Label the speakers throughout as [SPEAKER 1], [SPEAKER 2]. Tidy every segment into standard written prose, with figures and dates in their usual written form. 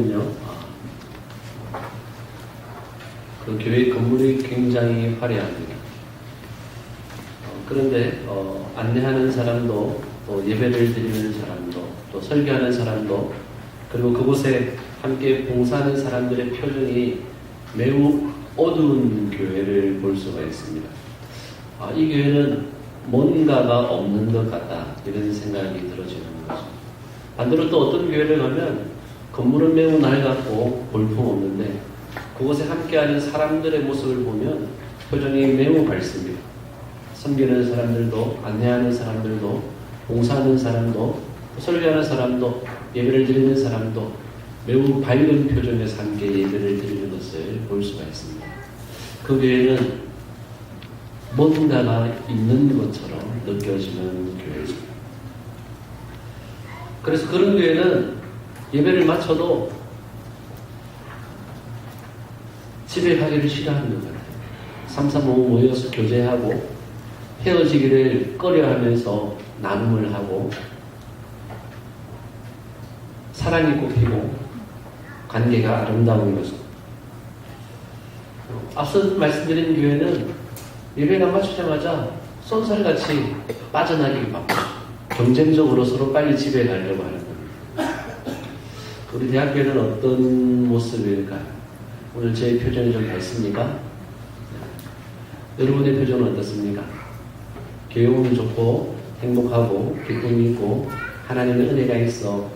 [SPEAKER 1] 보면요, 그 교회 건물이 굉장히 화려합니다. 그런데 안내하는 사람도, 또 예배를 드리는 사람도, 또 설교하는 사람도, 그리고 그곳에 함께 봉사하는 사람들의 표정이 매우 어두운 교회를 볼 수가 있습니다. 이 교회는 뭔가가 없는 것 같다, 이런 생각이 들어지는 거죠. 반대로 또 어떤 교회를 가면 건물은 매우 낡았고 볼품없는데 그곳에 함께하는 사람들의 모습을 보면 표정이 매우 밝습니다. 섬기는 사람들도, 안내하는 사람들도, 봉사하는 사람도, 설교하는 사람도, 예배를 드리는 사람도 매우 밝은 표정에서 함께 예배를 드리는 것을 볼 수가 있습니다. 그 교회는 뭔가가 있는 것처럼 느껴지는 교회죠. 그래서 그런 교회는 예배를 마쳐도 집에 가기를 싫어하는 것 같아요. 335 모여서 교제하고 헤어지기를 꺼려하면서 나눔을 하고 사랑이 꽃피고 관계가 아름다운 거죠. 앞서 말씀드린 교회는 예배가 마치자마자 쏜살같이 빠져나기를 바쁘죠. 경쟁적으로 서로 빨리 집에 가려고 하는 겁니다. 우리 대학교는 어떤 모습일까요? 오늘 제 표정이 좀 밝습니까? 여러분의 표정은 어떻습니까? 교회 오면 좋고 행복하고 기쁨이 있고 하나님의 은혜가 있어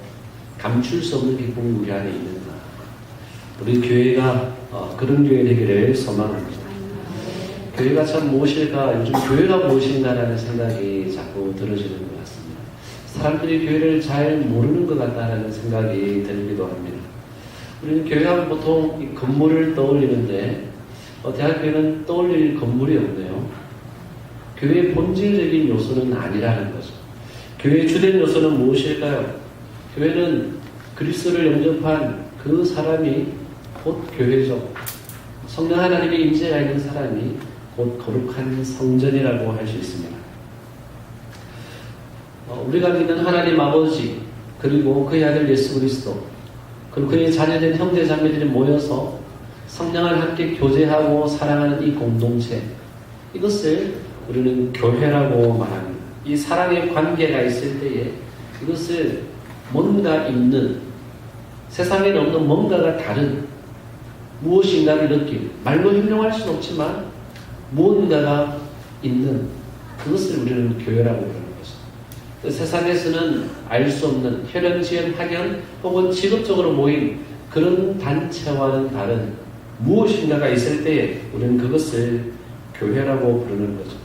[SPEAKER 1] 감출 수 없는 기쁨이 우리 안에 있는가? 우리 교회가 그런 교회 되기를 소망합니다. 교회가 참 무엇일까? 요즘 교회가 무엇인가라는 생각이 자꾸 들어지는 것 같습니다. 사람들이 교회를 잘 모르는 것 같다는 생각이 들기도 합니다. 우리는 교회하면 보통 이 건물을 떠올리는데 대학교는 떠올릴 건물이 없네요. 교회의 본질적인 요소는 아니라는 거죠. 교회의 주된 요소는 무엇일까요? 교회는 그리스도를 영접한 그 사람이 곧 교회죠. 성령 하나님의 임재가 있는 사람이 곧 거룩한 성전이라고 할 수 있습니다. 우리가 믿는 하나님 아버지, 그리고 그의 아들 예수 그리스도, 그리고 그의 자녀된 형제 자매들이 모여서 성령을 함께 교제하고 사랑하는 이 공동체, 이것을 우리는 교회라고 말합니다. 이 사랑의 관계가 있을 때에 이것을 뭔가 있는, 세상에는 없는 뭔가가 다른 무엇인가를 느끼는, 말로 형용할 수는 없지만 무언가가 있는 그것을 우리는 교회라고 부르는 것입니다. 세상에서는 알 수 없는 혈연지연 학연 혹은 직업적으로 모인 그런 단체와는 다른 무엇인가가 있을 때에 우리는 그것을 교회라고 부르는 거죠.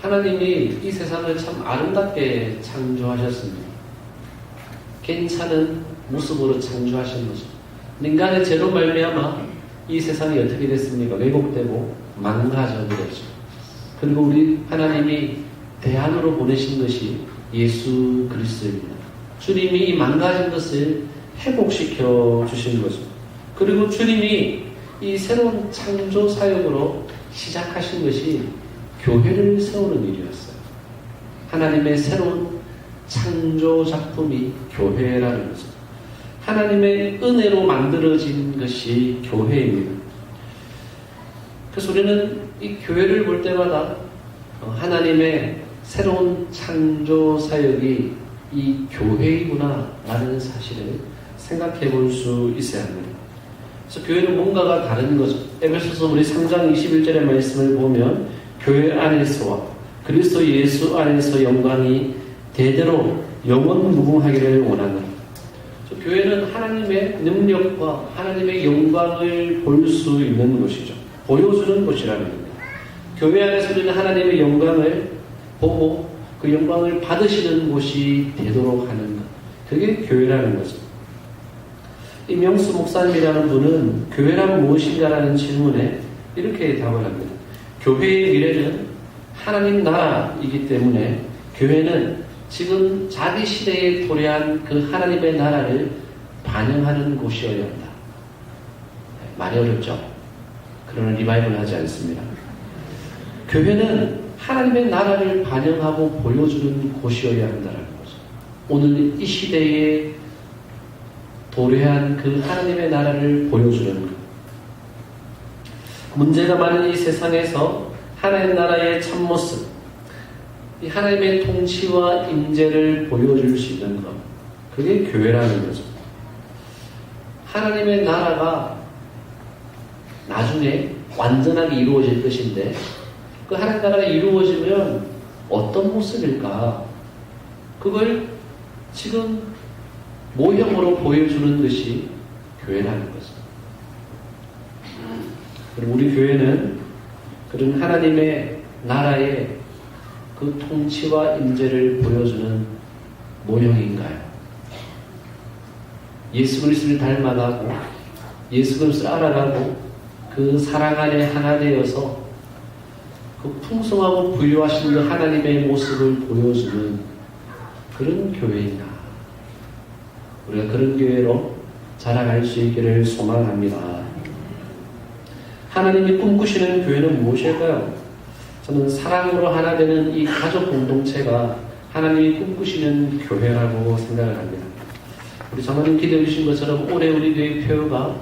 [SPEAKER 1] 하나님이 이 세상을 참 아름답게 창조하셨습니다. 괜찮은 모습으로 창조하신 거죠. 인간의 죄로 말미암아 이 세상이 어떻게 됐습니까? 왜곡되고 망가져 버렸죠. 그리고 우리 하나님이 대안으로 보내신 것이 예수 그리스도입니다. 주님이 이 망가진 것을 회복시켜 주신 거죠. 그리고 주님이 이 새로운 창조 사역으로 시작하신 것이 교회를 세우는 일이었어요. 하나님의 새로운 창조 작품이 교회라는 거죠. 하나님의 은혜로 만들어진 것이 교회입니다. 그래서 우리는 이 교회를 볼 때마다 하나님의 새로운 창조 사역이 이 교회이구나 라는 사실을 생각해 볼 수 있어야 합니다. 그래서 교회는 뭔가가 다른 거죠. 에베소서 우리 3장 21절의 말씀을 보면 교회 안에서와 그리스도 예수 안에서 영광이 대대로 영원 무궁하기를 원하노라. 교회는 하나님의 능력과 하나님의 영광을 볼 수 있는 곳이죠. 보여주는 곳이라는 겁니다. 교회 안에서 우리는 하나님의 영광을 보고 그 영광을 받으시는 곳이 되도록 하는 것. 그게 교회라는 거죠. 이명수 목사님이라는 분은 교회란 무엇인가라는 질문에 이렇게 답을 합니다. 교회의 미래는 하나님 나라이기 때문에 교회는 지금 자기 시대에 도래한 그 하나님의 나라를 반영하는 곳이어야 한다. 말이 어렵죠? 그러나 리바이벌 하지 않습니다. 교회는 하나님의 나라를 반영하고 보여주는 곳이어야 한다는 거죠. 오늘 이 시대에 도래한 그 하나님의 나라를 보여주는 것. 문제가 많은 이 세상에서 하나님 나라의 참모습, 이 하나님의 통치와 임재를 보여줄 수 있는 것, 그게 교회라는 거죠. 하나님의 나라가 나중에 완전하게 이루어질 것인데, 그 하나님 나라가 이루어지면 어떤 모습일까? 그걸 지금 모형으로 보여주는 것이 교회라는 거죠. 그리고 우리 교회는 그런 하나님의 나라의 그 통치와 임재를 보여주는 모형인가요? 예수 그리스도를 닮아가고 예수 그리스도를 알아가고 그 사랑 안에 하나 되어서 그 풍성하고 부유하신 그 하나님의 모습을 보여주는 그런 교회인가? 우리가 그런 교회로 자라갈 수 있기를 소망합니다. 하나님이 꿈꾸시는 교회는 무엇일까요? 저는 사랑으로 하나 되는 이 가족 공동체가 하나님이 꿈꾸시는 교회라고 생각을 합니다. 우리 장로님 기도해 주신 것처럼 올해 우리 교회 표어가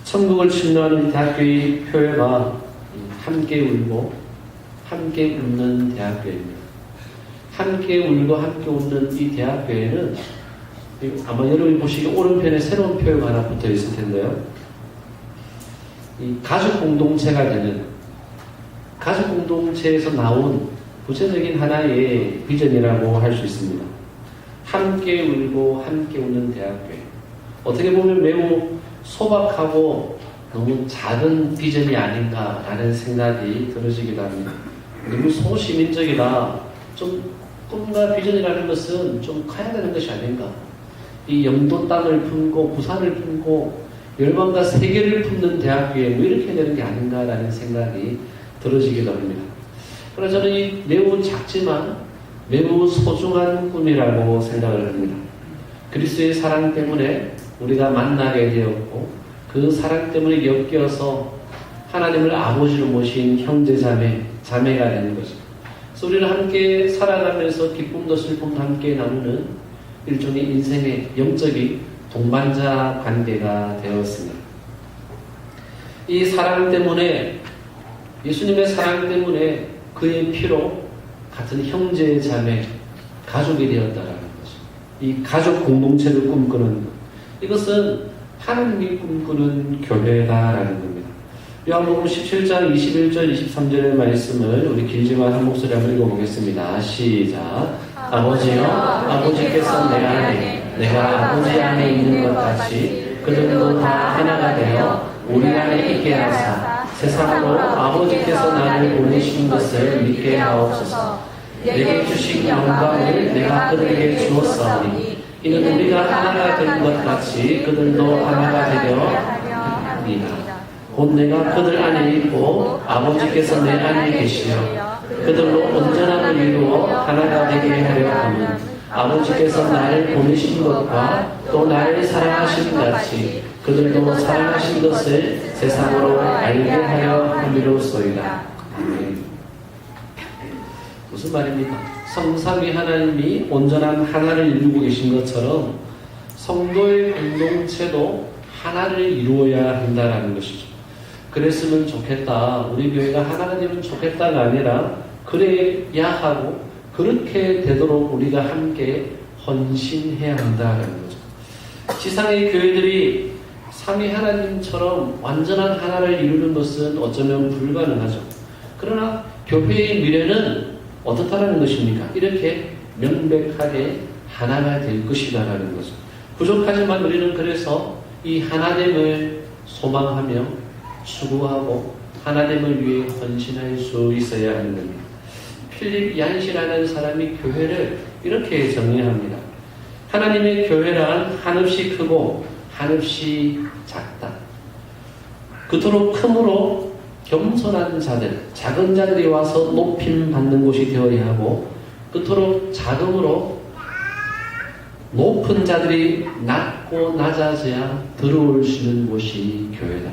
[SPEAKER 1] 천국을 침노하는 대학교의 표어가 함께 울고 함께 웃는 대학교입니다. 함께 울고 함께 웃는 이 대학교에는 아마 여러분이 보시기에 오른편에 새로운 표어가 하나 붙어 있을 텐데요. 이 가족 공동체가 되는, 가족 공동체에서 나온 구체적인 하나의 비전이라고 할 수 있습니다. 함께 울고 함께 웃는 대학교에, 어떻게 보면 매우 소박하고 너무 작은 비전이 아닌가라는 생각이 들어지기도 합니다. 너무 소시민적이다. 좀 꿈과 비전이라는 것은 좀 커야 되는 것이 아닌가. 이 영도 땅을 품고 부산을 품고 열방과 세계를 품는 대학교에 뭐 이렇게 되는 게 아닌가라는 생각이 들어지기도 합니다. 그러나 저는 이 매우 작지만 매우 소중한 꿈이라고 생각을 합니다. 그리스도의 사랑 때문에 우리가 만나게 되었고 그 사랑 때문에 엮여서 하나님을 아버지로 모신 형제 자매가 되는 거죠. 그래서 우리는 함께 살아가면서 기쁨도 슬픔도 함께 나누는 일종의 인생의 영적인 동반자 관계가 되었습니다. 이 사랑 때문에, 예수님의 사랑 때문에 그의 피로 같은 형제 자매 가족이 되었다라는 거죠. 이 가족 공동체를 꿈꾸는 것, 이것은 하나님이 꿈꾸는 교회다라는 겁니다. 요한복음 17장 21절 23절의 말씀을 우리 길지만 한 목소리 한번 읽어보겠습니다. 시작. 아버지여, 아버지께서 내 안에, 내가 아버지 안에 있는 것 같이 그들도 다 하나가 되어 우리 안에 있게 하사 세상으로 아버지께서 나를 보내신 것을 믿게 하옵소서. 내게 주신 영광을 내가 그들에게 주었사오니 이는 우리가 하나가 된 것 같이 그들도 하나가 되려 합니다. 곧 내가 그들 안에 있고 아버지께서 내 안에 계시며 그들로 온전함을 이루어 하나가 되게 하려 함은 아버지께서 나를 보내신 것과 또 나를 사랑하신 같이 그들도 사랑하신 것을 세상으로 알게 하려 함이로소이다. 무슨 말입니까? 성삼위 하나님이 온전한 하나를 이루고 계신 것처럼 성도의 공동체도 하나를 이루어야 한다는 것이죠. 그랬으면 좋겠다. 우리 교회가 하나가 되면 좋겠다가 아니라 그래야 하고 그렇게 되도록 우리가 함께 헌신해야 한다는 거죠. 지상의 교회들이 삼위 하나님처럼 완전한 하나를 이루는 것은 어쩌면 불가능하죠. 그러나 교회의 미래는 어떻다라는 것입니까? 이렇게 명백하게 하나가 될 것이다라는 거죠. 부족하지만 우리는 그래서 이 하나됨을 소망하며 추구하고 하나됨을 위해 헌신할 수 있어야 하는 겁니다. 필립 얀시라는 사람이 교회를 이렇게 정리합니다. 하나님의 교회란 한없이 크고 한없이 작다. 그토록 크므로 겸손한 자들, 작은 자들이 와서 높임 받는 곳이 되어야 하고 그토록 작음으로 높은 자들이 낮고 낮아져야 들어올 수 있는 곳이 교회다.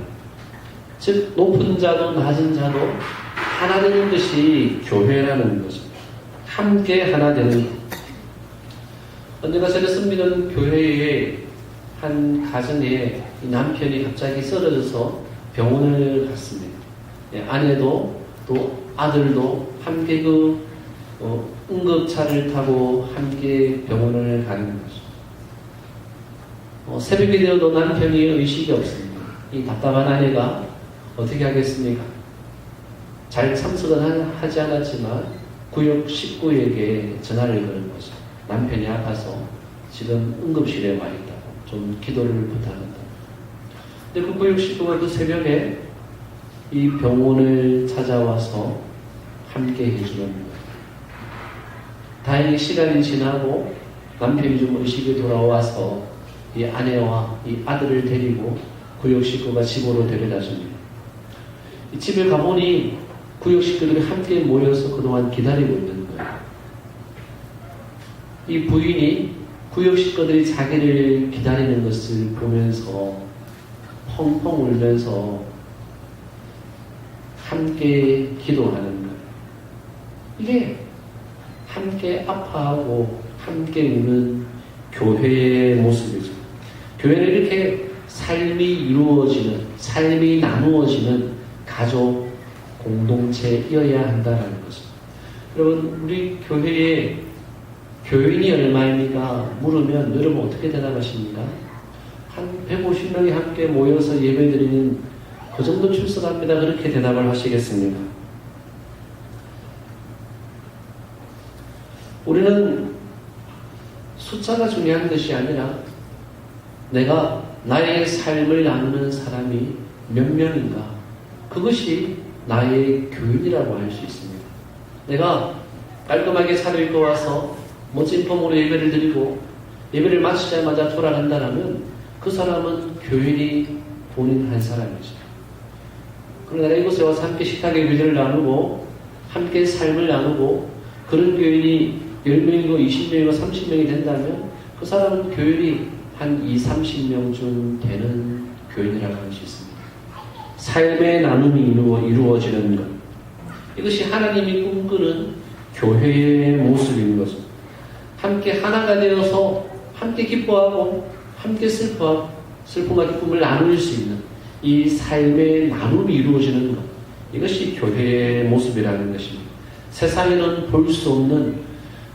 [SPEAKER 1] 즉 높은 자도 낮은 자도 하나 되는 것이 교회라는 거죠. 함께 하나 되는 것. 언제나 제가 섬기는 교회에 한 가정에 이 남편이 갑자기 쓰러져서 병원을 갔습니다. 예, 아내도 또 아들도 함께 응급차를 타고 함께 병원을 가는 거죠. 새벽이 되어도 남편이 의식이 없습니다. 이 답답한 아내가 어떻게 하겠습니까? 잘 참석은 하지 않았지만 구역 식구에게 전화를 거는 거죠. 남편이 아파서 지금 응급실에 와 있다고 좀 기도를 부탁한다. 근데 그 구역 식구가 그 새벽에 이 병원을 찾아와서 함께 해주는 거예요. 다행히 시간이 지나고 남편이 좀 의식이 돌아와서 이 아내와 이 아들을 데리고 구역 식구가 집으로 데려다 줍니다. 이 집에 가보니 구역 식구들이 함께 모여서 그동안 기다리고 있는 거예요. 이 부인이 구역 식구들이 자기를 기다리는 것을 보면서 펑펑 울면서 함께 기도하는 거예요. 이게 함께 아파하고 함께 우는 교회의 모습이죠. 교회는 이렇게 삶이 이루어지는, 삶이 나누어지는 가족, 공동체여야 한다는 거죠. 여러분, 우리 교회에 교인이 얼마입니까? 물으면 여러분 어떻게 대답하십니까? 한 150명이 함께 모여서 예배드리는 그 정도 출석합니다. 그렇게 대답을 하시겠습니까? 우리는 숫자가 중요한 것이 아니라 내가 나의 삶을 나누는 사람이 몇 명인가, 그것이 나의 교인이라고 할 수 있습니다. 내가 깔끔하게 차려입고 와서 멋진 폼으로 예배를 드리고 예배를 마치자마자 돌아간다면 그 사람은 교인이 본인 한 사람이죠. 그러나 이곳에 와서 함께 식탁에 교제를 나누고 함께 삶을 나누고 그런 교인이 10명이고 20명이고 30명이 된다면 그 사람은 교인이 한 20-30명 중 되는 교인이라고 할 수 있습니다. 삶의 나눔이 이루어지는 것, 이것이 하나님이 꿈꾸는 교회의 모습인 거죠. 함께 하나가 되어서 함께 기뻐하고 함께 슬픔과 기쁨을 나눌 수 있는 이 삶의 나눔이 이루어지는 것, 이것이 교회의 모습이라는 것입니다. 세상에는 볼 수 없는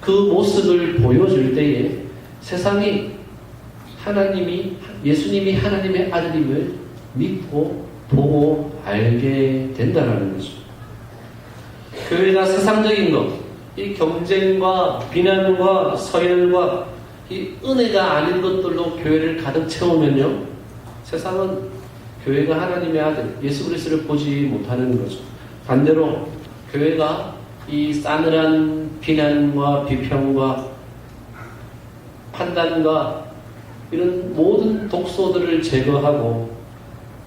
[SPEAKER 1] 그 모습을 보여줄 때에 세상이 예수님이 하나님의 아들임을 믿고 보고 알게 된다는 거죠. 교회가 세상적인 것, 이 경쟁과 비난과 서열과 이 은혜가 아닌 것들로 교회를 가득 채우면요, 세상은 교회가 하나님의 아들 예수 그리스도를 보지 못하는 거죠. 반대로 교회가 이 싸늘한 비난과 비평과 판단과 이런 모든 독소들을 제거하고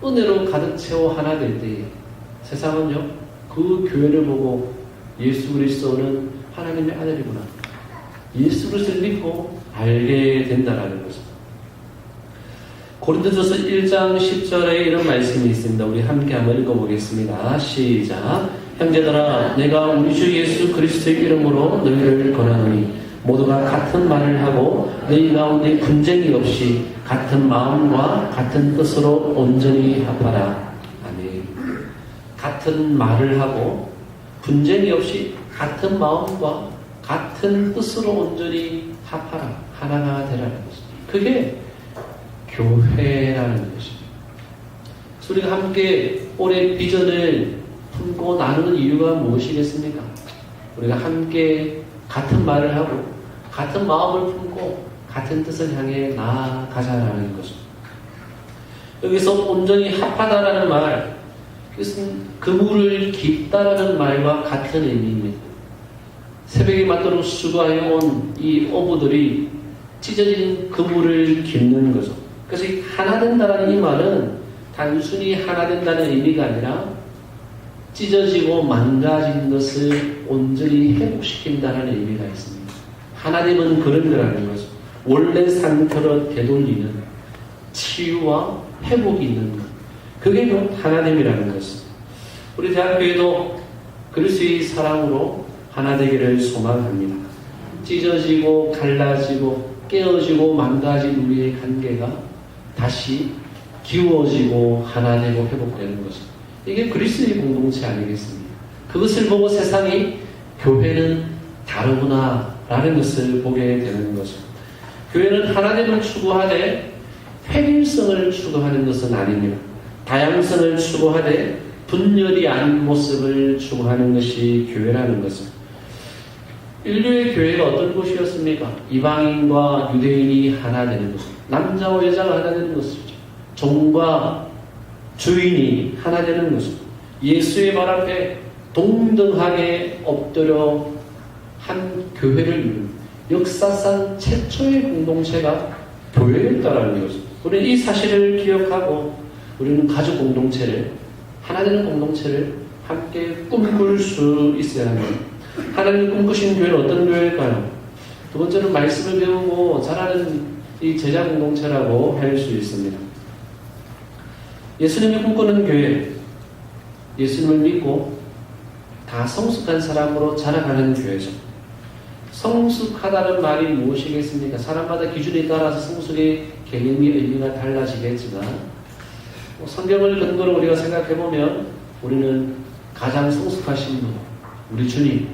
[SPEAKER 1] 은혜로 가득 채워 하나 될 때에 세상은요, 그 교회를 보고 예수 그리스도는 하나님의 아들이구나, 예수 그리스도를 믿고 알게 된다라는 거죠. 고린도전서 1장 10절에 이런 말씀이 있습니다. 우리 함께 한번 읽어보겠습니다. 시작. 형제들아, 내가 우리 주 예수 그리스도의 이름으로 너희를 권하노니 모두가 같은 말을 하고 너희 가운데 분쟁이 없이 같은 마음과 같은 뜻으로 온전히 합하라. 아멘. 같은 말을 하고 분쟁이 없이 같은 마음과 같은 뜻으로 온전히 합하라. 하나가 되라는 것입니다. 그게 교회라는 것입니다. 우리가 함께 올해 비전을 품고 나누는 이유가 무엇이겠습니까? 우리가 함께 같은 말을 하고 같은 마음을 품고 같은 뜻을 향해 나아가자라는 거죠. 여기서 온전히 합하다라는 말, 이것은 그물을 깊다라는 말과 같은 의미입니다. 새벽에 맞도록 수고해온 이 어부들이 찢어진 그물을 깁는 거죠. 그래서 하나 된다는 이 말은 단순히 하나 된다는 의미가 아니라 찢어지고 망가진 것을 온전히 회복시킨다는 의미가 있습니다. 하나님은 그런 거라는 거죠. 원래 상태로 되돌리는 치유와 회복이 있는 것, 그게 곧 하나님이라는 것입니다. 우리 대학교에도 그리스도의 사랑으로 하나 되기를 소망합니다. 찢어지고 갈라지고 깨어지고 망가진 우리의 관계가 다시 기워지고 하나 되고 회복되는 거죠. 이게 그리스도의 공동체 아니겠습니까? 그것을 보고 세상이 교회는 다르구나 라는 것을 보게 되는 거죠. 교회는 하나됨을 추구하되 획일성을 추구하는 것은 아닙니다. 다양성을 추구하되 분열이 아닌 모습을 추구하는 것이 교회라는 거죠. 인류의 교회가 어떤 곳이었습니까? 이방인과 유대인이 하나 되는 것, 남자와 여자가 하나 되는 것이죠. 종과 주인이 하나 되는 것이죠. 예수의 발 앞에 동등하게 엎드려 한 교회를 이룬 역사상 최초의 공동체가 교회였다라는 것이죠. 우리는 이 사실을 기억하고 우리는 가족 공동체를, 하나 되는 공동체를 함께 꿈꿀 수 있어야 합니다. 하나님 꿈꾸신 교회는 어떤 교회일까요? 두 번째는 말씀을 배우고 자라는 이 제자 공동체라고 할 수 있습니다. 예수님이 꿈꾸는 교회, 예수님을 믿고 다 성숙한 사람으로 자라가는 교회죠. 성숙하다는 말이 무엇이겠습니까? 사람마다 기준에 따라서 성숙의 개념이 의미가 달라지겠지만 성경을 근거로 우리가 생각해보면 우리는 가장 성숙하신 분, 우리 주님,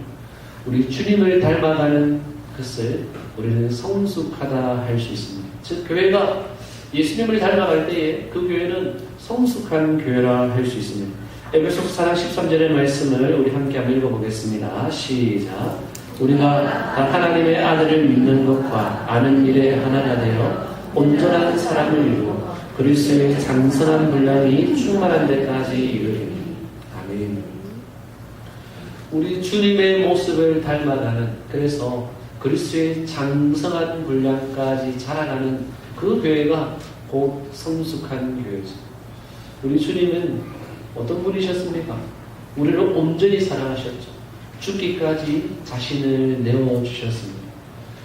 [SPEAKER 1] 우리 주님을 닮아가는 것을 우리는 성숙하다 할 수 있습니다. 즉 교회가 예수님을 닮아갈 때에 그 교회는 성숙한 교회라 할 수 있습니다. 에베소서 4장 13절의 말씀을 우리 함께 한번 읽어보겠습니다. 시작. 우리가 하나님의 아들을 믿는 것과 아는 일에 하나가 되어 온전한 사람을 이루고 그리스도의 장성한 분량이 충만한 데까지 이르리니. 아멘. 우리 주님의 모습을 닮아가는, 그래서 그리스도의 장성한 분량까지 자라가는 그 교회가 곧 성숙한 교회죠. 우리 주님은 어떤 분이셨습니까? 우리를 온전히 사랑하셨죠. 죽기까지 자신을 내어주셨습니다.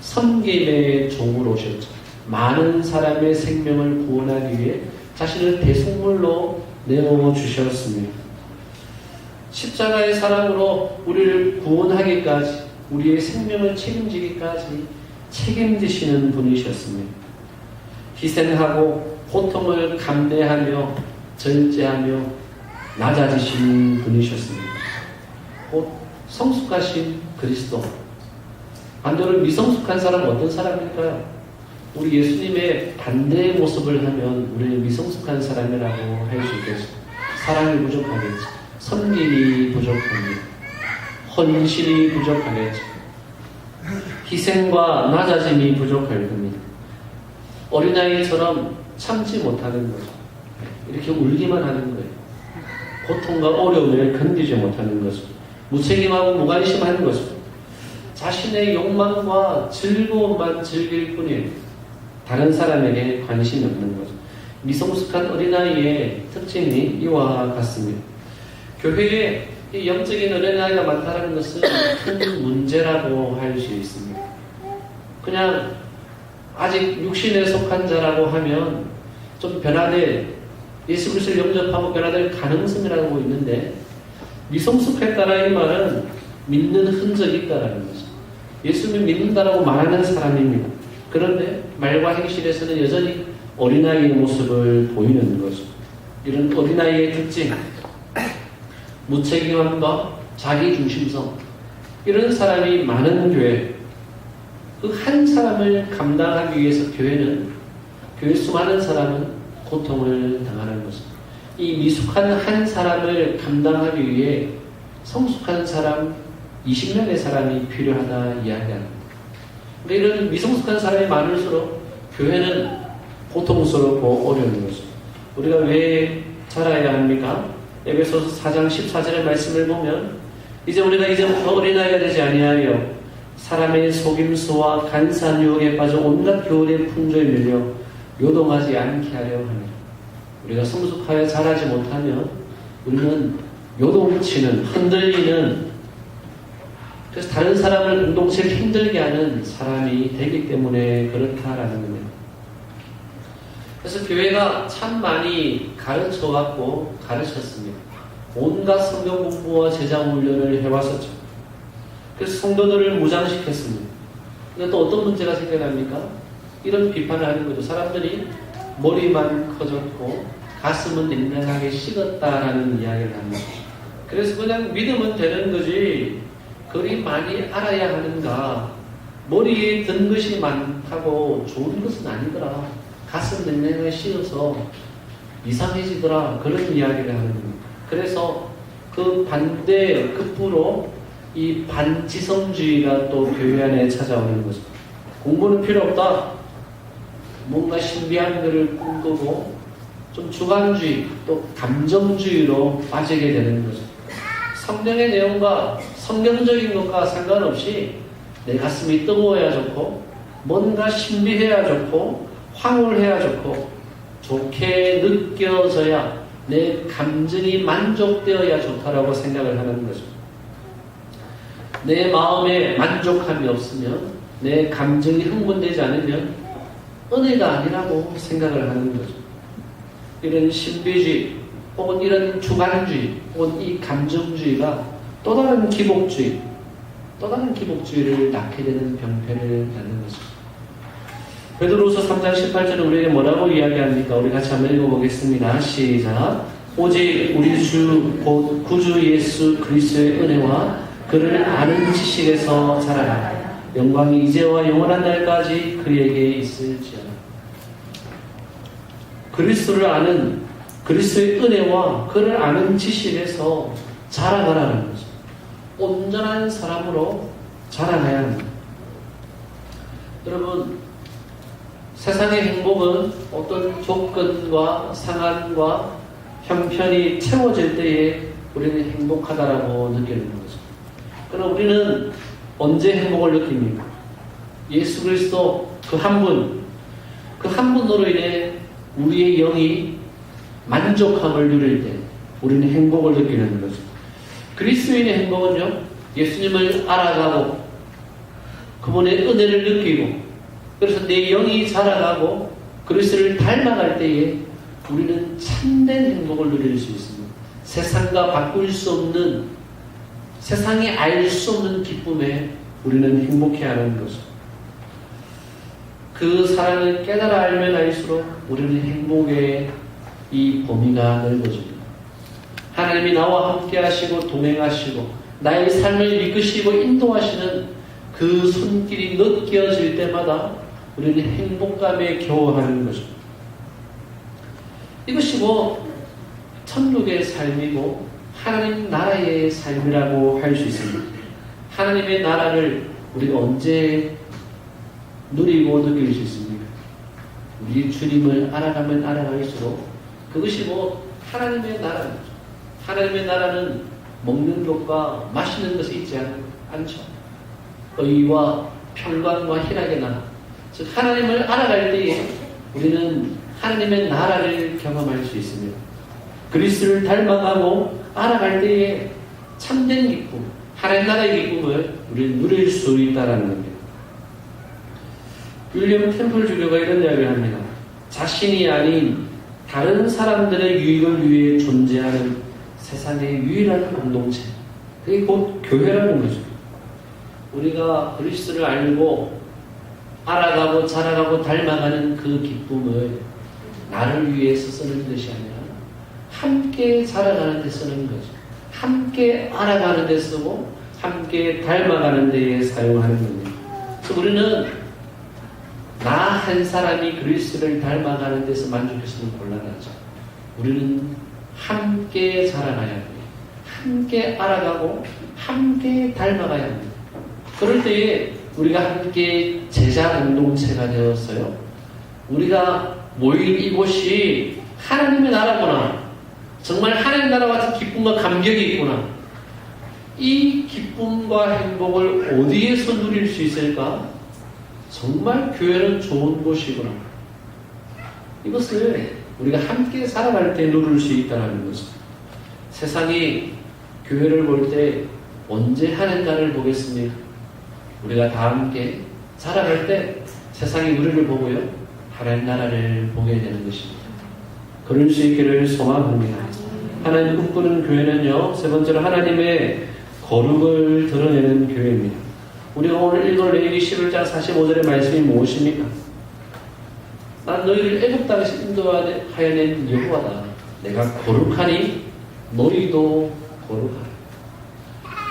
[SPEAKER 1] 섬김의 종으로 오셨죠. 많은 사람의 생명을 구원하기 위해 자신을 대속물로 내어주셨습니다. 십자가의 사랑으로 우리를 구원하기까지, 우리의 생명을 책임지기까지 책임지시는 분이셨습니다. 희생하고 고통을 감내하며 절제하며 낮아지신 분이셨습니다. 곧 성숙하신 그리스도. 반대로 미성숙한 사람은 어떤 사람일까요? 우리 예수님의 반대의 모습을 하면 우리는 미성숙한 사람이라고 할 수 있겠죠. 사랑이 부족하겠죠. 섬김이 부족합니다. 헌신이 부족하겠죠. 희생과 낮아짐이 부족할 겁니다. 어린아이처럼 참지 못하는 거죠. 이렇게 울기만 하는 거예요. 고통과 어려움을 견디지 못하는 거죠. 무책임하고 무관심하는 거죠. 자신의 욕망과 즐거움만 즐길 뿐이에요. 다른 사람에게 관심이 없는 거죠. 미성숙한 어린아이의 특징이 이와 같습니다. 교회에 이 영적인 어린아이가 많다는 것은 큰 문제라고 할 수 있습니다. 그냥 아직 육신에 속한 자라고 하면 좀 변화될, 예수 그리스도를 영접하고 변화될 가능성이라고 있는데, 미성숙했다라는 말은 믿는 흔적이 있다라는 거죠. 예수를 믿는다라고 말하는 사람입니다. 그런데 말과 행실에서는 여전히 어린아이의 모습을 보이는 거죠. 이런 어린아이의 특징, 무책임함과 자기중심성, 이런 사람이 많은 교회, 그 한 사람을 감당하기 위해서 교회 수많은 사람은 고통을 당하는 거죠. 이 미숙한 한 사람을 감당하기 위해 성숙한 사람 20명의 사람이 필요하다 이야기합니다. 이런 미성숙한 사람이 많을수록 교회는 고통스럽고 어려운 거죠. 우리가 왜 자라야 합니까? 에베소서 4장 14절의 말씀을 보면 이제 우리가 이제부터 어린아이가 되지 아니하여 사람의 속임수와 간사한 유혹에 빠져 온갖 교훈의 풍조에 밀려 요동하지 않게 하려 합니다. 우리가 성숙하여 자라지 못하면 우리는 요동치는, 흔들리는, 그래서 다른 사람을 공동체를 힘들게 하는 사람이 되기 때문에 그렇다라는 겁니다. 그래서 교회가 참 많이 가르쳐왔고 가르쳤습니다. 온갖 성경 공부와 제자 훈련을 해왔었죠. 그래서 성도들을 무장시켰습니다. 근데 또 어떤 문제가 생겨납니까? 이런 비판을 하는 거죠. 사람들이 머리만 커졌고 가슴은 냉랭하게 식었다라는 이야기를 합니다. 그래서 그냥 믿으면 되는 거지 그리 많이 알아야 하는가, 머리에 든 것이 많다고 좋은 것은 아니더라, 가슴 냉랭하게 식어서 이상해지더라, 그런 이야기를 하는 겁니다. 그래서 그 반대 급부로 이 반지성주의가 또 교회 안에 찾아오는 거죠. 공부는 필요 없다, 뭔가 신비한 글을 꿈꾸고 좀 주관주의 또 감정주의로 빠지게 되는 거죠. 성경의 내용과 성경적인 것과 상관없이 내 가슴이 뜨거워야 좋고 뭔가 신비해야 좋고 황홀해야 좋고 좋게 느껴져야 내 감정이 만족되어야 좋다라고 생각을 하는 거죠. 내 마음에 만족함이 없으면, 내 감정이 흥분되지 않으면 은혜가 아니라고 생각을 하는 거죠. 이런 신비주의 혹은 이런 주관주의 혹은 이 감정주의가 또 다른 기복주의를 낳게 되는 병폐를 낳는 거죠. 베드로후서 3장 18절은 우리에게 뭐라고 이야기합니까? 우리 같이 한번 읽어보겠습니다. 시작. 오직 우리 주 곧 구주 예수 그리스도의 은혜와 그를 아는 지식에서 자라라. 영광이 이제와 영원한 날까지 그에게 있을지어다. 그리스도를 아는, 그리스도의 은혜와 그를 아는 지식에서 자라가라는 거죠. 온전한 사람으로 자라나야 합니다. 여러분, 세상의 행복은 어떤 조건과 상한과 형편이 채워질 때에 우리는 행복하다라고 느끼는 거죠. 그러나 우리는 언제 행복을 느낍니까? 예수 그리스도 그 한 분으로 인해 우리의 영이 만족함을 누릴 때 우리는 행복을 느끼는 거죠. 그리스도인의 행복은요, 예수님을 알아가고 그분의 은혜를 느끼고, 그래서 내 영이 자라가고 그리스도를 닮아갈 때에 우리는 참된 행복을 누릴 수 있습니다. 세상과 바꿀 수 없는, 세상이 알 수 없는 기쁨에 우리는 행복해하는 거죠. 그 사랑을 깨달아 알면 알수록 우리는 행복의 이 범위가 넓어집니다. 하나님이 나와 함께 하시고 동행하시고 나의 삶을 이끄시고 인도하시는 그 손길이 느껴질 때마다 우리는 행복감에 겨워하는 거죠. 이것이 천국의 삶이고 하나님 나라의 삶이라고 할 수 있습니다. 하나님의 나라를 우리가 언제 누리고 느낄 수 있습니까? 우리 주님을 알아가면 알아갈수록 그것이 하나님의 나라입니다. 하나님의 나라는 먹는 것과 마시는 것이 있지 않죠. 의와 평강과 희락의 나라. 즉 하나님을 알아갈 때에 우리는 하나님의 나라를 경험할 수 있습니다. 그리스도를 닮아가고 알아갈 때에 참된 기쁨, 하나님 나라의 기쁨을 우리는 누릴 수 있다는 겁니다. 윌리엄 템플 주교가 이런 이야기를 합니다. 자신이 아닌 다른 사람들의 유익을 위해 존재하는 세상의 유일한 공동체, 그게 곧 교회라는 거죠. 우리가 그리스도를 알고 알아가고 자라가고 닮아가는 그 기쁨을 나를 위해서 쓰는 것이 아니라 함께 자라가는 데 쓰는 거죠. 함께 알아가는 데 쓰고 함께 닮아가는 데에 사용하는 겁니다. 그래서 우리는 나 한 사람이 그리스도를 닮아가는 데서 만족했으면 곤란하죠. 우리는 함께 자라가야 합니다. 함께 알아가고 함께 닮아가야 합니다. 그럴 때에 우리가 함께 제자 공동체가 되었어요. 우리가 모인 이곳이 하나님의 나라구나. 정말 하나님 나라 같은 기쁨과 감격이 있구나. 이 기쁨과 행복을 어디에서 누릴 수 있을까? 정말 교회는 좋은 곳이구나. 이것을 우리가 함께 살아갈 때 누릴 수 있다는 거죠. 세상이 교회를 볼 때 언제 하나님 나라를 보겠습니까? 우리가 다 함께 살아갈 때 세상이 우리를 보고요, 하나님 나라를 보게 되는 것입니다. 그럴 수 있기를 소망합니다. 하나님 꿈꾸는 교회는요, 세 번째로 하나님의 거룩을 드러내는 교회입니다. 우리가 오늘 읽은 레위기 11장 45절의 말씀이 무엇입니까? 난 너희를 애굽 땅에서 인도하여낸 여호와다. 내가 거룩하니 너희도 거룩하라.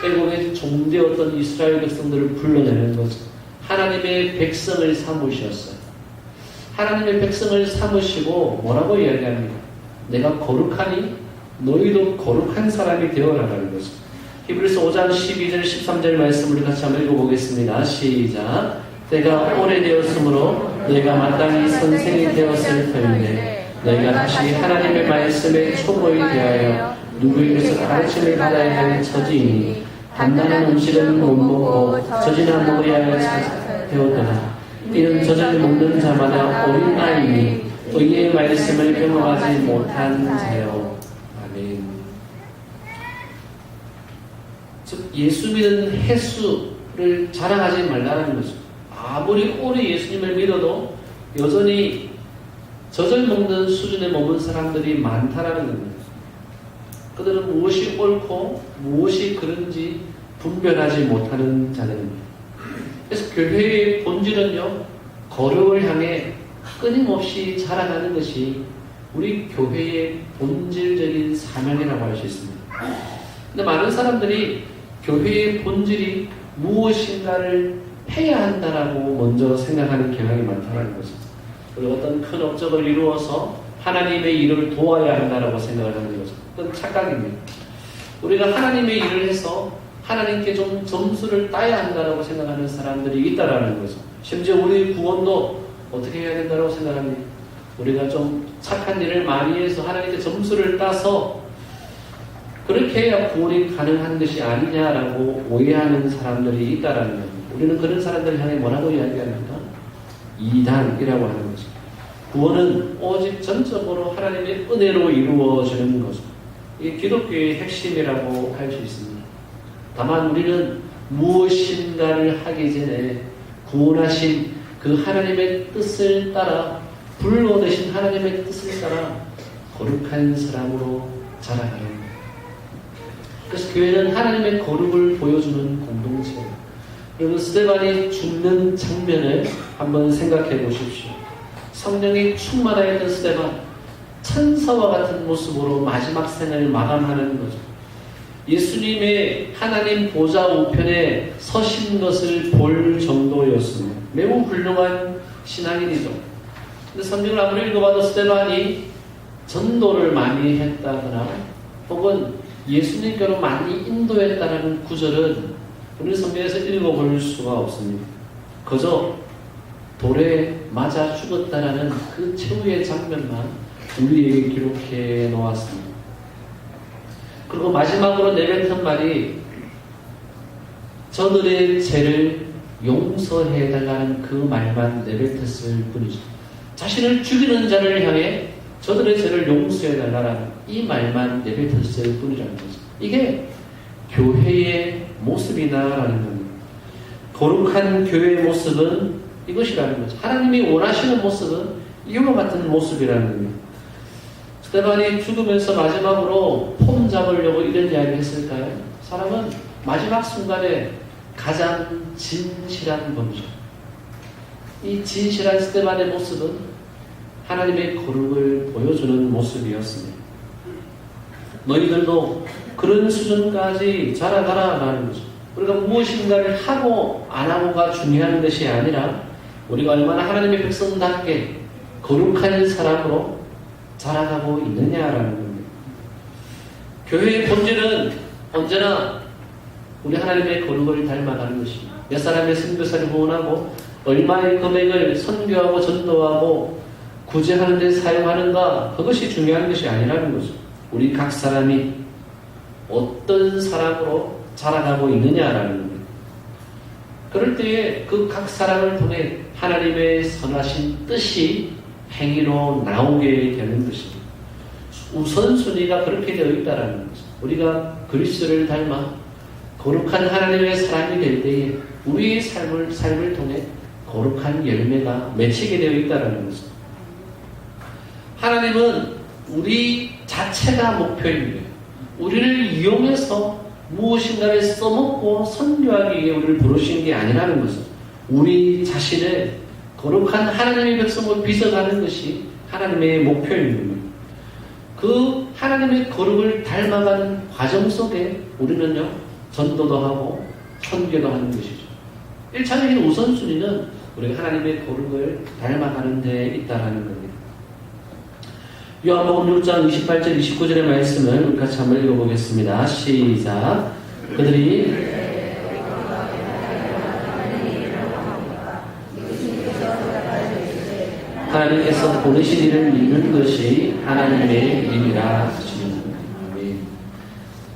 [SPEAKER 1] 애굽에 종되었던 이스라엘 백성들을 불러내는 것은 하나님의 백성을 삼으셨어요. 하나님의 백성을 삼으시고 뭐라고 이야기합니까? 내가 거룩하니 너희도 거룩한 사람이 되어라라는 것입니다. 히브리서 5장 12절 13절 말씀을 같이 한번 읽어보겠습니다. 시작. 때가 오래되었으므로 내가 마땅히 선생이 되었을 터인데 내가 다시 하나님의 말씀에 초보에 대하여 누구에게서 가르침을 받아야 할 처지이니 단단한 음식은 못 먹고 젖이나 먹어야 할 되었더라. 이는 젖을 먹는 자마다 어린 아이니 의의 말씀을 경험하지 못한 자요. 아멘. 즉 예수 믿는 횟수를 자랑하지 말라는 거죠. 아무리 오래 예수님을 믿어도 여전히 젖을 먹는 수준에 머문 사람들이 많다라는 겁니다. 그들은 무엇이 옳고 무엇이 그른지 분별하지 못하는 자들입니다. 그래서 교회의 본질은요, 거룩을 향해 끊임없이 자라가는 것이 우리 교회의 본질적인 사명이라고 할 수 있습니다. 근데 많은 사람들이 교회의 본질이 무엇인가를 해야 한다라고 먼저 생각하는 경향이 많다는 거죠. 그리고 어떤 큰 업적을 이루어서 하나님의 일을 도와야 한다라고 생각을 하는 거죠. 그건 착각입니다. 우리가 하나님의 일을 해서 하나님께 좀 점수를 따야 한다라고 생각하는 사람들이 있다라는 거죠. 심지어 우리 구원도 어떻게 해야 된다고 생각합니까? 우리가 좀 착한 일을 많이 해서 하나님께 점수를 따서 그렇게 해야 구원이 가능한 것이 아니냐라고 오해하는 사람들이 있다라는 겁니다. 우리는 그런 사람들을 향해 뭐라고 이야기합니까? 이단이라고 하는 거죠. 구원은 오직 전적으로 하나님의 은혜로 이루어지는 거죠. 이게 기독교의 핵심이라고 할 수 있습니다. 다만 우리는 무엇인가를 하기 전에 구원하신 그 하나님의 뜻을 따라 불러내신 하나님의 뜻을 따라 거룩한 사람으로 자라가는 거예요. 그래서 교회는 하나님의 거룩을 보여주는 공동체예요. 그리고 스데반이 죽는 장면을 한번 생각해 보십시오. 성령이 충만하였던 스데반, 천사와 같은 모습으로 마지막 생을 마감하는 거죠. 예수님의 하나님 보좌 우편에 서신 것을 볼 정도였습니다. 매우 훌륭한 신앙인이죠. 근데 성경을 아무리 읽어봐도 스데반이 전도를 많이 했다거나 혹은 예수님께로 많이 인도했다는 구절은 우리 성경에서 읽어볼 수가 없습니다. 그저 돌에 맞아 죽었다라는 그 최후의 장면만 우리에게 기록해 놓았습니다. 그리고 마지막으로 내뱉은 말이 저들의 죄를 용서해달라는 그 말만 내뱉었을 뿐이죠. 자신을 죽이는 자를 향해 저들의 죄를 용서해달라는 이 말만 내뱉었을 뿐이라는 거죠. 이게 교회의 모습이다라는 겁니다. 거룩한 교회의 모습은 이것이라는 거죠. 하나님이 원하시는 모습은 이와 같은 모습이라는 겁니다. 스데반이 죽으면서 마지막으로 폼 잡으려고 이런 이야기를 했을까요? 사람은 마지막 순간에 가장 진실한 범죄. 이 진실한 스데반의 모습은 하나님의 거룩을 보여주는 모습이었습니다. 너희들도 그런 수준까지 자라가라라는 거죠. 우리가 무엇인가를 하고 안 하고가 중요한 것이 아니라 우리가 얼마나 하나님의 백성답게 거룩한 사람으로 자라가고 있느냐라는 겁니다. 교회의 본질은 언제나 우리 하나님의 거룩을 닮아가는 것입니다. 몇 사람의 선교사를 후원하고 얼마의 금액을 선교하고 전도하고 구제하는 데 사용하는가, 그것이 중요한 것이 아니라는 거죠. 우리 각 사람이 어떤 사람으로 자라가고 있느냐라는 겁니다. 그럴 때에 그 각 사람을 통해 하나님의 선하신 뜻이 행위로 나오게 되는 것입니다. 우선순위가 그렇게 되어 있다는 거죠. 우리가 그리스도를 닮아 거룩한 하나님의 사람이 될 때에 우리의 삶을 통해 거룩한 열매가 맺히게 되어 있다는 거죠. 하나님은 우리 자체가 목표입니다. 우리를 이용해서 무엇인가를 써먹고 선교하기 위해 우리를 부르신 게 아니라는 것은 우리 자신을 거룩한 하나님의 백성을 빚어가는 것이 하나님의 목표입니다. 그 하나님의 거룩을 닮아가는 과정 속에 우리는요, 전도도 하고 선교도 하는 것이죠. 1차적인 우선순위는 우리가 하나님의 거룩을 닮아가는 데 있다라는 겁니다. 요한복음 6장 28절 29절의 말씀을 우리 같이 한번 읽어보겠습니다. 시작. 그들이 하나님께서 보내신 이를 믿는 것이 하나님의 일이라 하십니다.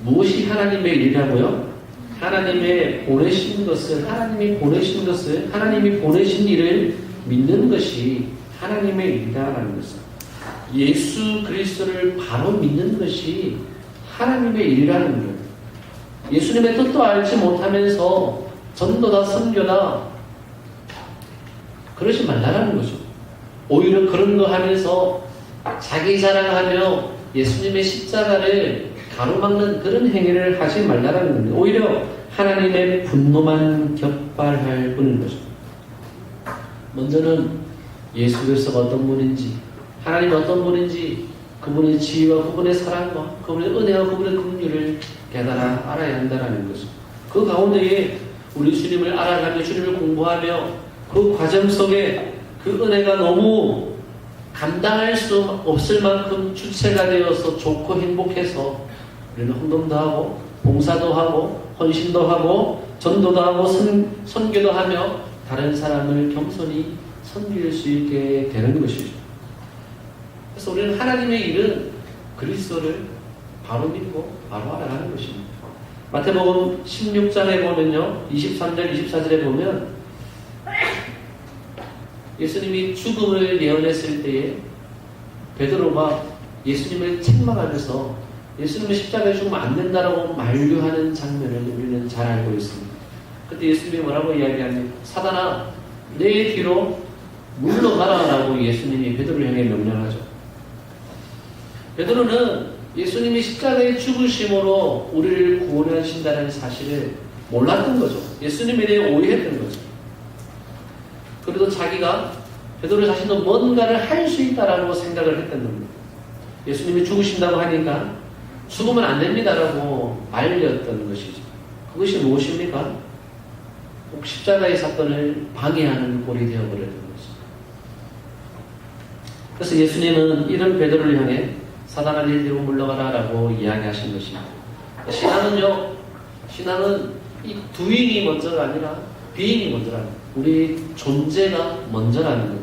[SPEAKER 1] 무엇이 하나님의 일이라고요? 하나님이 보내신 하나님이 보내신 일을 믿는 것이 하나님의 일이라는 것을, 예수 그리스도를 바로 믿는 것이 하나님의 일이라는 거예요. 예수님의 뜻도 알지 못하면서 전도다 선교다 그러지 말라는 거죠. 오히려 그런 거 하면서 자기 자랑하며 예수님의 십자가를 가로막는 그런 행위를 하지 말라는 겁니다. 오히려 하나님의 분노만 격발할 뿐인 거죠. 먼저는 예수 그리스도가 어떤 분인지, 하나님이 어떤 분인지, 그분의 지혜와 그분의 사랑과 그분의 은혜와 그분의 긍휼을 깨달아 알아야 한다는 거죠. 그 가운데에 우리 주님을 알아가며 주님을 공부하며 그 과정 속에 그 은혜가 너무 감당할 수 없을 만큼 주체가 되어서 좋고 행복해서 우리는 헌금도 하고 봉사도 하고 헌신도 하고 전도도 하고 선교도 하며 다른 사람을 겸손히 섬길 수 있게 되는 것이죠. 그래서 우리는 하나님의 일은 그리스도를 바로 믿고 바로 알아가는 것입니다. 마태복음 16장에 보면요, 23절 24절에 보면 예수님이 죽음을 예언했을 때에 베드로가 예수님을 책망하면서 예수님의 십자가에 죽으면 안 된다라고 만류하는 장면을 우리는 잘 알고 있습니다. 그때 예수님이 뭐라고 이야기하냐면, 사단아 내 뒤로 물러가라라고 예수님이 베드로를 향해 명령하죠. 베드로는 예수님이 십자가에 죽으심으로 우리를 구원하신다는 사실을 몰랐던 거죠. 예수님에 대해 오해했던 거죠. 그래도 자기가 베드로 자신도 뭔가를 할 수 있다라고 생각을 했던 겁니다. 예수님이 죽으신다고 하니까 죽으면 안 됩니다라고 말렸던 것이죠. 그것이 무엇입니까? 꼭 십자가의 사건을 방해하는 꼴이 되어버렸던 거죠. 그래서 예수님은 이런 베드로를 향해 사단아 네 뒤로 물러가라라고 이야기하신 것입니다. 신앙은 이 doing이 먼저가 아니라 being이 먼저라는 거예요. 우리 존재가 먼저라는 거예요.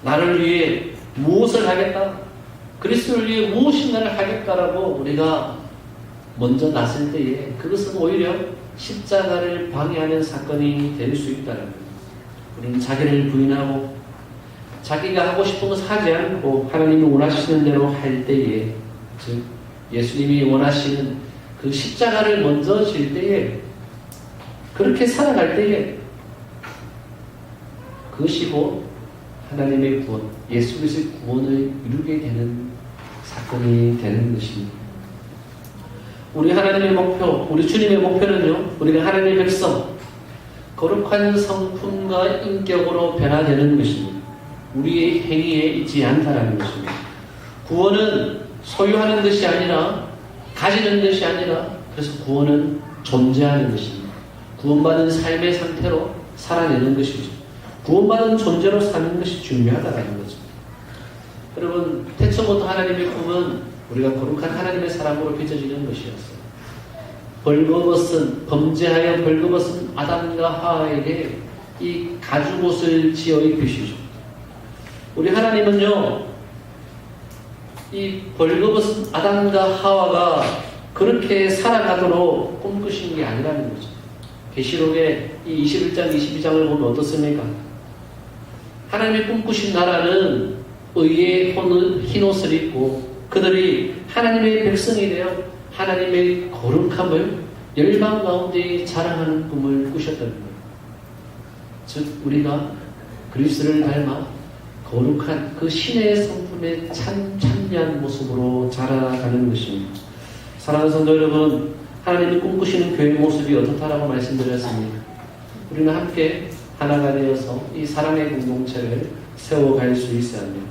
[SPEAKER 1] 나를 위해 무엇을 하겠다, 그리스도를 위해 무엇인가를 하겠다라고 우리가 먼저 나설 때에 그것은 오히려 십자가를 방해하는 사건이 될 수 있다는 거예요. 우리는 자기를 부인하고 자기가 하고 싶은 것을 하지 않고 하나님이 원하시는 대로 할 때에, 즉 예수님이 원하시는 그 십자가를 먼저 질 때에, 그렇게 살아갈 때에 그것이 곧 하나님의 구원, 예수 그리스도의 구원을 이루게 되는 사건이 되는 것입니다. 우리 하나님의 목표, 우리 주님의 목표는요, 우리가 하나님의 백성, 거룩한 성품과 인격으로 변화되는 것입니다. 우리의 행위에 있지 않다라는 것입니다. 구원은 소유하는 것이 아니라, 가지는 것이 아니라, 그래서 구원은 존재하는 것입니다. 구원받은 삶의 상태로 살아내는 것이죠. 구원받은 존재로 사는 것이 중요하다는 거죠. 여러분, 태초부터 하나님의 꿈은 우리가 거룩한 하나님의 사람으로 빚어지는 것이었어요. 범죄하여 벌거벗은 아담과 하와에게 이 가죽옷을 지어 입히시죠. 우리 하나님은요, 이 벌거벗은 아담과 하와가 그렇게 살아가도록 꿈꾸신 게 아니라는 거죠. 계시록의 이 21장, 22장을 보면 어떻습니까? 하나님이 꿈꾸신 나라는 의의 흰옷을 입고 그들이 하나님의 백성이 되어 하나님의 거룩함을 열방 가운데 자랑하는 꿈을 꾸셨던 거예요. 즉 우리가 그리스도를 닮아 거룩한 그 신의 성품의 찬미한 모습으로 자라가는 것입니다. 사랑하는 성도 여러분, 하나님이 꿈꾸시는 교회 모습이 어떻다라고 말씀드렸습니까? 우리는 함께 하나가 되어서 이 사랑의 공동체를 세워갈 수 있어야 합니다.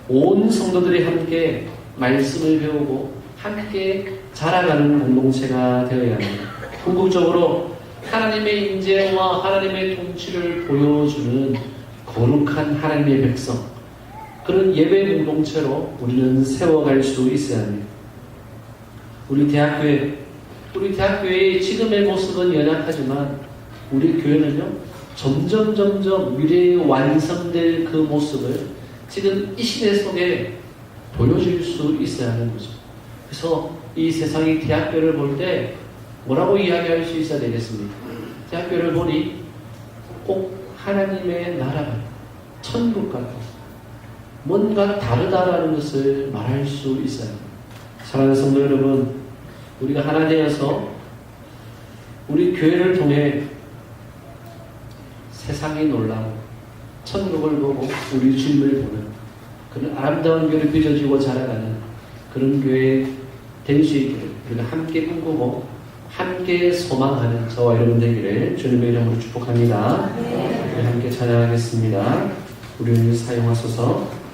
[SPEAKER 1] 온 성도들이 함께 말씀을 배우고 함께 자라가는 공동체가 되어야 합니다. 궁극적으로 하나님의 인재와 하나님의 통치를 보여주는 거룩한 하나님의 백성, 그런 예배 공동체로 우리는 세워갈 수 있어야 합니다. 우리 대학교의 지금의 모습은 연약하지만 우리 교회는요, 점점 미래에 완성될 그 모습을 지금 이 시대 속에 보여줄 수 있어야 하는 거죠. 그래서 이 세상이 대학교를 볼 때 뭐라고 이야기할 수 있어야 되겠습니까? 대학교를 보니 꼭 하나님의 나라가 천국 같고 뭔가 다르다라는 것을 말할 수 있어요. 사랑하는 성도 여러분, 우리가 하나 되어서 우리 교회를 통해 세상이 놀라고 천국을 보고 우리 주님을 보는 그런 아름다운 교회를 빚어지고 자라가는 그런 교회 될 수 있기를 우리가 함께 꿈꾸고 함께 소망하는 저와 여러분 되기를 주님의 이름으로 축복합니다. 우리 함께 찬양하겠습니다. 우리를 사용하소서.